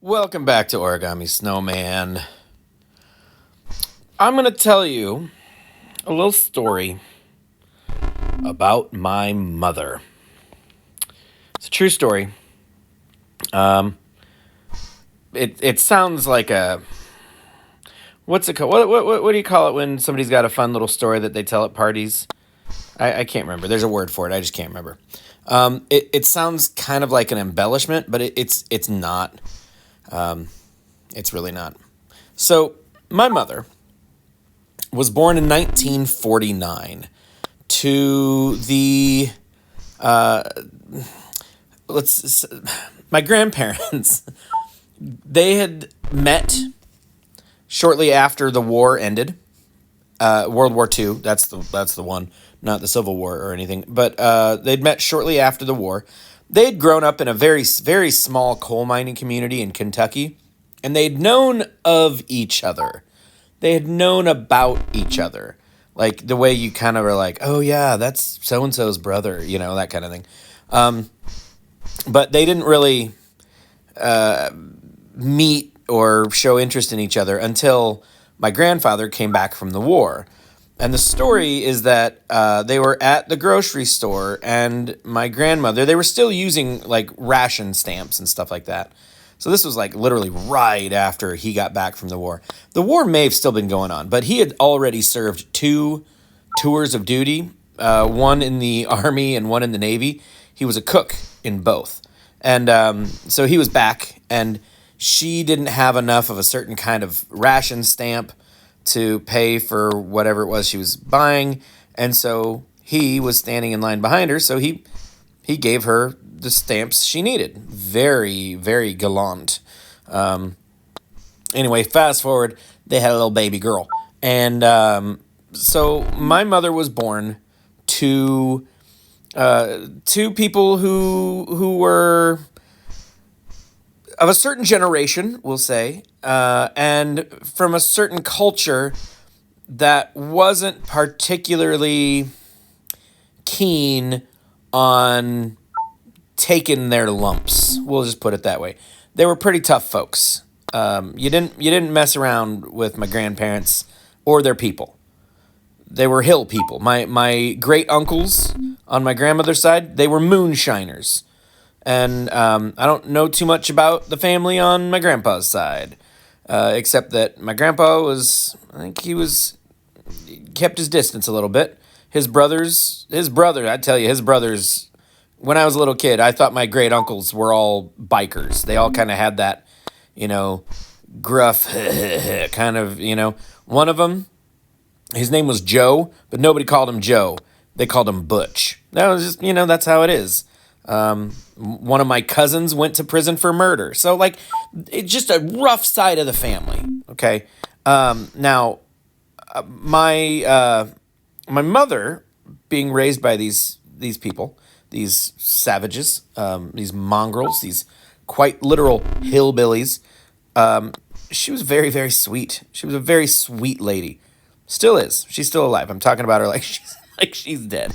Welcome back to Origami Snowman. I'm going to tell you a little story about my mother. It's a true story. Um, it sounds like a what's it called? What do you call it when somebody's got a fun little story that they tell at parties? I can't remember. There's a word for it. I just can't remember. It sounds kind of like an embellishment, but it's not. It's really not. So my mother was born in 1949 to the let's my grandparents. They had met shortly after the war ended. World War II. That's the one, not the Civil War or anything. But they'd met shortly after the war. They'd grown up in a very small coal mining community in Kentucky, and they'd known of each other. They had known about each other, like the way you kind of are like, oh yeah, that's so and so's brother, that kind of thing. But they didn't really meet or show interest in each other until my grandfather came back from the war. And the story is that they were at the grocery store, and my grandmother, they were still using like ration stamps and stuff like that. So this was like literally right after he got back from the war. The war may have still been going on, but he had already served 2 tours of duty, one in the Army and one in the Navy. He was a cook in both. And so he was back, and she didn't have enough of a certain kind of ration stamp to pay for whatever it was she was buying. And so he was standing in line behind her, so he gave her the stamps she needed. Very, very gallant. Anyway, fast forward, they had a little baby girl. And so my mother was born to people who were of a certain generation, we'll say, and from a certain culture that wasn't particularly keen on taking their lumps. We'll just put it that way. They were pretty tough folks. You didn't mess around with my grandparents or their people. They were hill people. My great uncles on my grandmother's side, they were moonshiners. And I don't know too much about the family on my grandpa's side, except that my grandpa kept his distance a little bit. His brother, I tell you, his brothers, when I was a little kid, I thought my great uncles were all bikers. They all kind of had that, gruff kind of, one of them, his name was Joe, but nobody called him Joe. They called him Butch. That was just, that's how it is. One of my cousins went to prison for murder. So like, it's just a rough side of the family. Okay. Now, my mother being raised by these people, these savages, these mongrels, these quite literal hillbillies, she was very, very sweet. She was a very sweet lady. Still is. She's still alive. I'm talking about her like she's dead.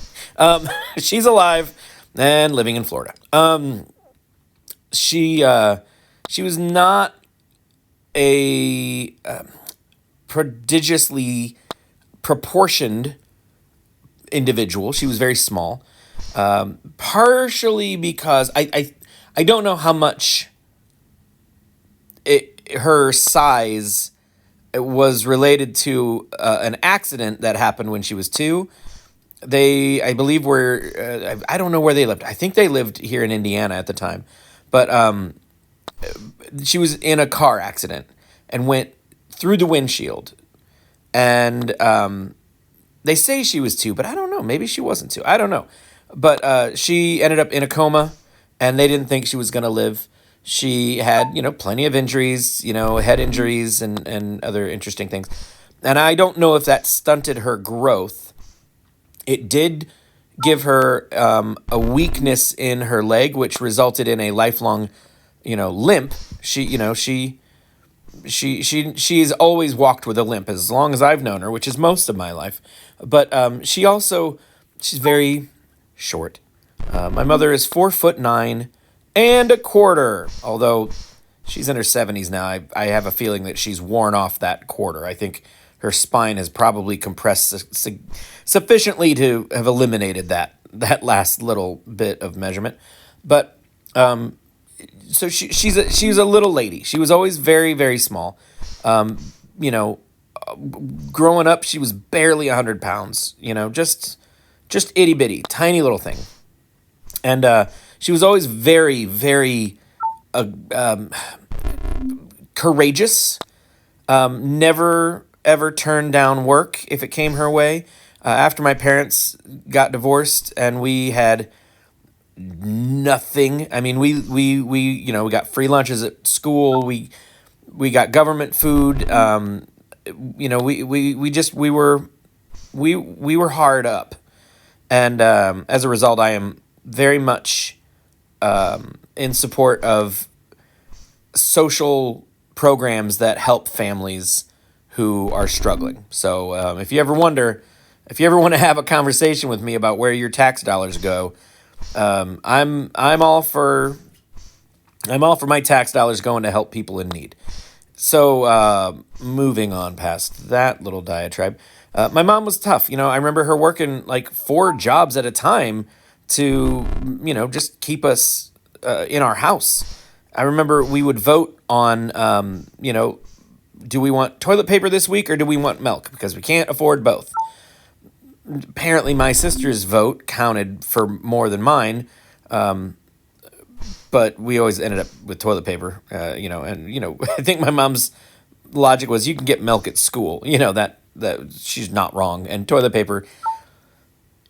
She's alive and living in Florida. She was not a prodigiously proportioned individual. She was very small, partially because I don't know how much her size was related to an accident that happened when she was 2. They, I believe, were, I don't know where they lived. I think they lived here in Indiana at the time. But she was in a car accident and went through the windshield. And they say she was 2, but I don't know. Maybe she wasn't 2. I don't know. But she ended up in a coma, and they didn't think she was going to live. She had, plenty of injuries, head injuries and other interesting things. And I don't know if that stunted her growth. It did give her a weakness in her leg, which resulted in a lifelong, limp. She's always walked with a limp as long as I've known her, which is most of my life. But she's very short. My mother is 4'9" and a quarter, although she's in her 70s now. I have a feeling that she's worn off that quarter. I think her spine has probably compressed sufficiently to have eliminated that last little bit of measurement. But so she's a little lady. She was always very, very small. You know, growing up, she was barely 100 pounds. You know, just itty bitty, tiny little thing. And she was always very, very courageous. Never ever turned down work if it came her way. After my parents got divorced and we had nothing. I mean, we we got free lunches at school. We got government food. We were hard up, and as a result, I am very much in support of social programs that help families who are struggling. So if you ever want to have a conversation with me about where your tax dollars go, I'm all for my tax dollars going to help people in need. So moving on past that little diatribe, my mom was tough. You know, I remember her working like 4 jobs at a time to just keep us in our house. I remember we would vote on do we want toilet paper this week or do we want milk, because we can't afford both. Apparently my sister's vote counted for more than mine, but we always ended up with toilet paper. I think my mom's logic was you can get milk at school. That she's not wrong, and toilet paper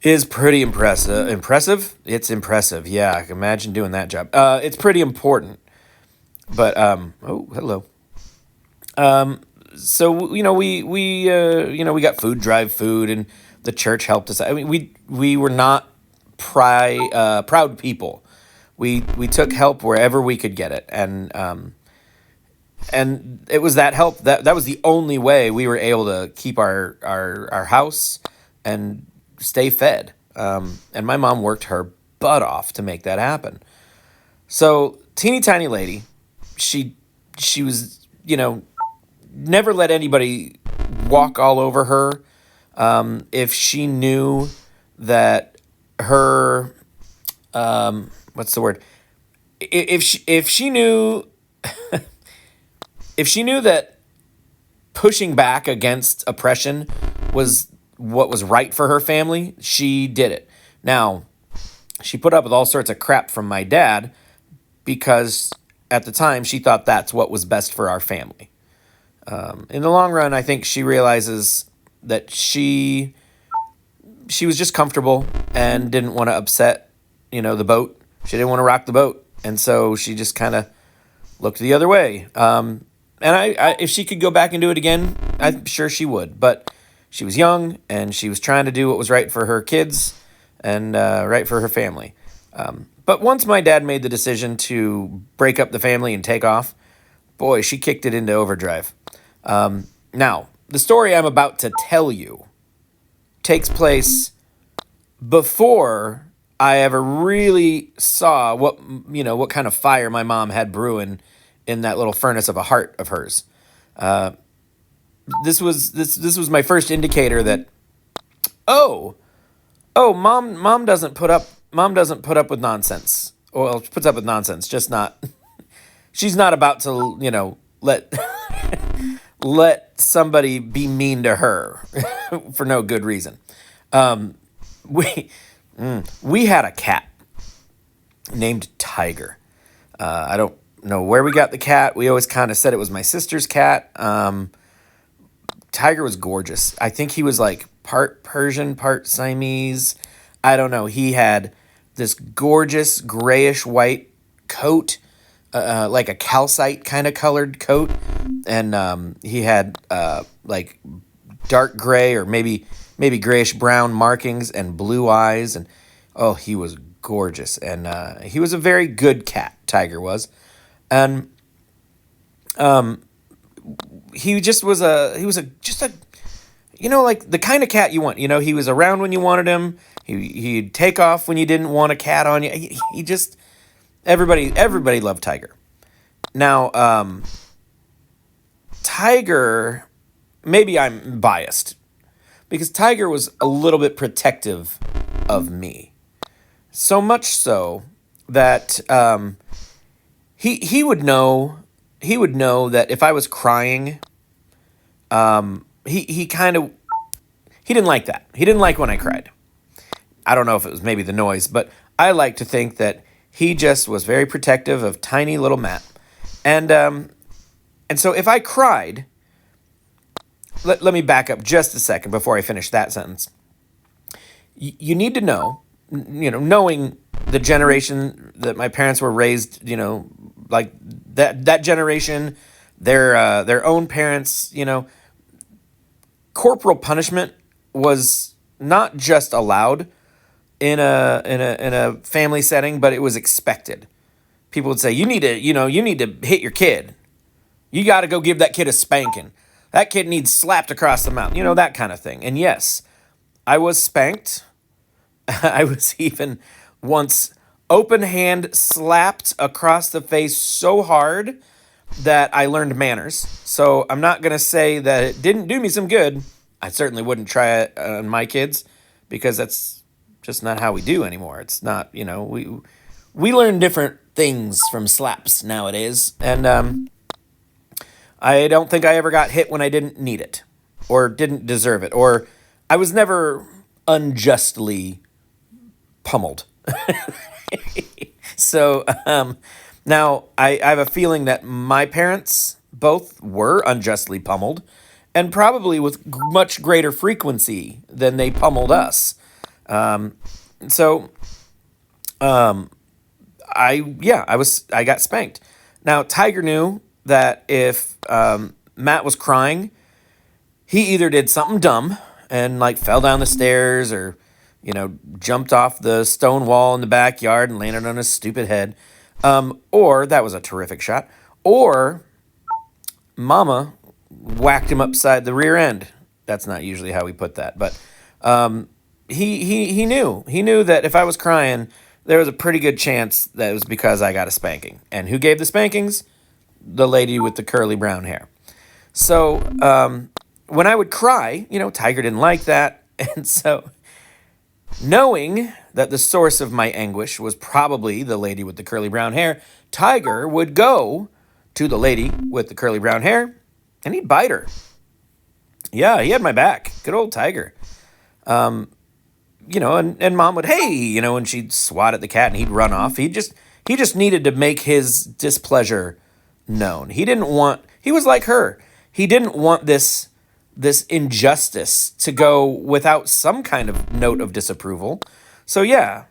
is pretty impressive. It's impressive. Yeah, I can imagine doing that job. It's pretty important. But oh, hello. So we got food drive food, and the church helped us. I mean, we were not proud people. We took help wherever we could get it, and it was that help that was the only way we were able to keep our house and stay fed. And my mom worked her butt off to make that happen. So teeny tiny lady, she was never let anybody walk all over her. If she knew that her what's the word? If she knew if she knew that pushing back against oppression was what was right for her family, she did it. Now, she put up with all sorts of crap from my dad because at the time she thought that's what was best for our family. In the long run, I think she realizes that she was just comfortable and didn't want to upset, the boat. She didn't want to rock the boat. And so she just kind of looked the other way. And I if she could go back and do it again, I'm sure she would. But she was young and she was trying to do what was right for her kids and right for her family. But once my dad made the decision to break up the family and take off, boy, she kicked it into overdrive. Now, the story I'm about to tell you takes place before I ever really saw what kind of fire my mom had brewing in that little furnace of a heart of hers. This was my first indicator that mom doesn't put up with nonsense. Well, she puts up with nonsense, just not. She's not about to let somebody be mean to her for no good reason. We had a cat named Tiger. I don't know where we got the cat. We always kind of said it was my sister's cat. Tiger was gorgeous. I think he was like part Persian, part Siamese. I don't know. He had this gorgeous grayish white coat, like a calcite kind of colored coat. And he had like dark gray or maybe grayish brown markings and blue eyes. And oh, he was gorgeous. And he was a very good cat, Tiger was. And he just was like the kind of cat you want. He was around when you wanted him. He'd take off when you didn't want a cat on you. He just everybody loved Tiger. Now, Tiger, maybe I'm biased because Tiger was a little bit protective of me. So much so that he would know that if I was crying, he kind of he didn't like that. He didn't like when I cried. I don't know if it was maybe the noise, but I like to think that he just was very protective of tiny little Matt. And so if I cried, let me back up just a second before I finish that sentence. You need to know, knowing the generation that my parents were raised, like that generation, their own parents, corporal punishment was not just allowed in a family setting, but it was expected. People would say, you need to hit your kid. You got to go give that kid a spanking. That kid needs slapped across the mouth, that kind of thing. And yes, I was spanked. I was even once open hand slapped across the face so hard that I learned manners. So I'm not going to say that it didn't do me some good. I certainly wouldn't try it on my kids because that's just not how we do anymore. It's not, we learn different things from slaps nowadays. And I don't think I ever got hit when I didn't need it or didn't deserve it, or I was never unjustly pummeled. So now I have a feeling that my parents both were unjustly pummeled and probably with much greater frequency than they pummeled us. So I got spanked. Now Tiger knew that if Matt was crying, he either did something dumb and like fell down the stairs or jumped off the stone wall in the backyard and landed on his stupid head. Or that was a terrific shot. Or Mama whacked him upside the rear end. That's not usually how we put that, but he knew that if I was crying, there was a pretty good chance that it was because I got a spanking. And who gave the spankings? The lady with the curly brown hair. So when I would cry, Tiger didn't like that, and so knowing that the source of my anguish was probably the lady with the curly brown hair, Tiger would go to the lady with the curly brown hair and he'd bite her. Yeah, he had my back. Good old Tiger. And Mom would, hey, and she'd swat at the cat and he'd run off. He just needed to make his displeasure known. He was like her. He didn't want this injustice to go without some kind of note of disapproval. So yeah,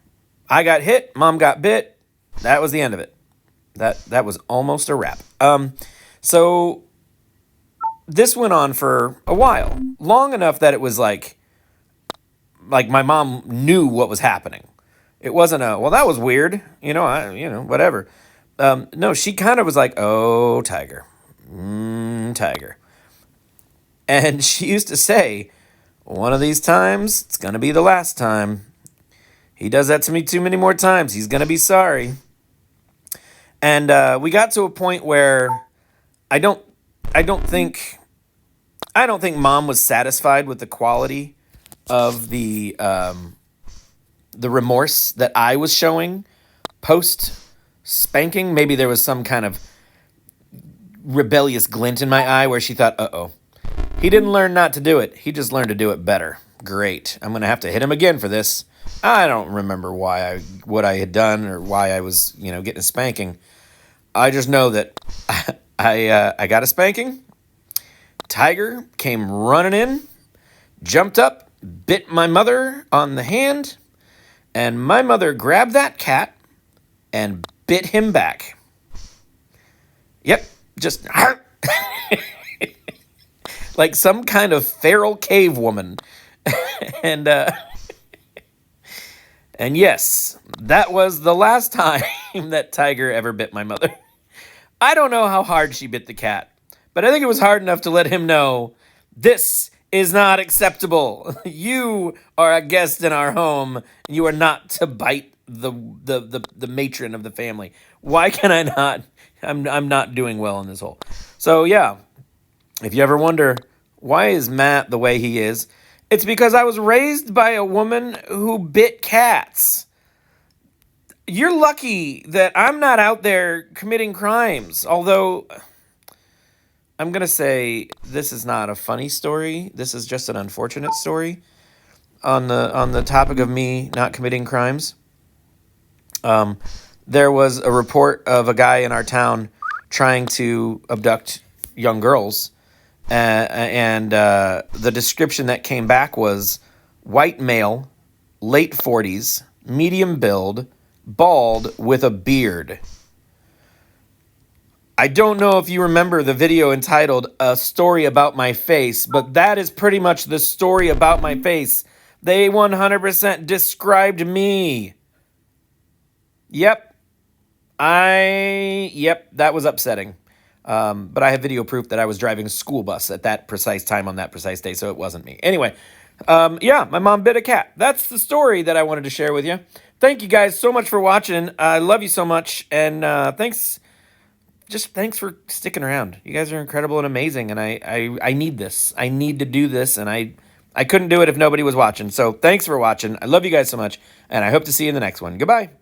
I got hit, Mom got bit. That was the end of it. That was almost a wrap. So this went on for a while, long enough that it was like my mom knew what was happening. It wasn't well, that was weird, whatever. No, she kind of was like, oh, Tiger, Tiger. And she used to say, one of these times, it's going to be the last time. He does that to me too many more times. He's going to be sorry. And we got to a point where I don't think Mom was satisfied with the quality of the remorse that I was showing post spanking. Maybe there was some kind of rebellious glint in my eye where she thought, uh-oh, he didn't learn not to do it. He just learned to do it better. Great. I'm going to have to hit him again for this. I don't remember what I had done or why I was, getting a spanking. I just know that I got a spanking. Tiger came running in, jumped up, bit my mother on the hand, and my mother grabbed that cat and bit him back. Yep, just like some kind of feral cave woman. and yes, that was the last time that Tiger ever bit my mother. I don't know how hard she bit the cat, but I think it was hard enough to let him know this is not acceptable. You are a guest in our home. You are not to bite the matron of the family. Why can I not? I'm not doing well in this hole. So yeah, if you ever wonder why is Matt the way he is, it's because I was raised by a woman who bit cats. You're lucky that I'm not out there committing crimes. Although I'm gonna say this is not a funny story. This is just an unfortunate story on the topic of me not committing crimes. There was a report of a guy in our town trying to abduct young girls, and the description that came back was white male, late 40s, medium build, bald with a beard. I don't know if you remember the video entitled A Story About My Face, but that is pretty much the story about my face. They 100% described me. Yep. That was upsetting. But I have video proof that I was driving a school bus at that precise time on that precise day, so it wasn't me. Anyway, yeah, my mom bit a cat. That's the story that I wanted to share with you. Thank you guys so much for watching. I love you so much, and thanks for sticking around. You guys are incredible and amazing, and I need this. I need to do this, and I couldn't do it if nobody was watching. So thanks for watching. I love you guys so much, and I hope to see you in the next one. Goodbye.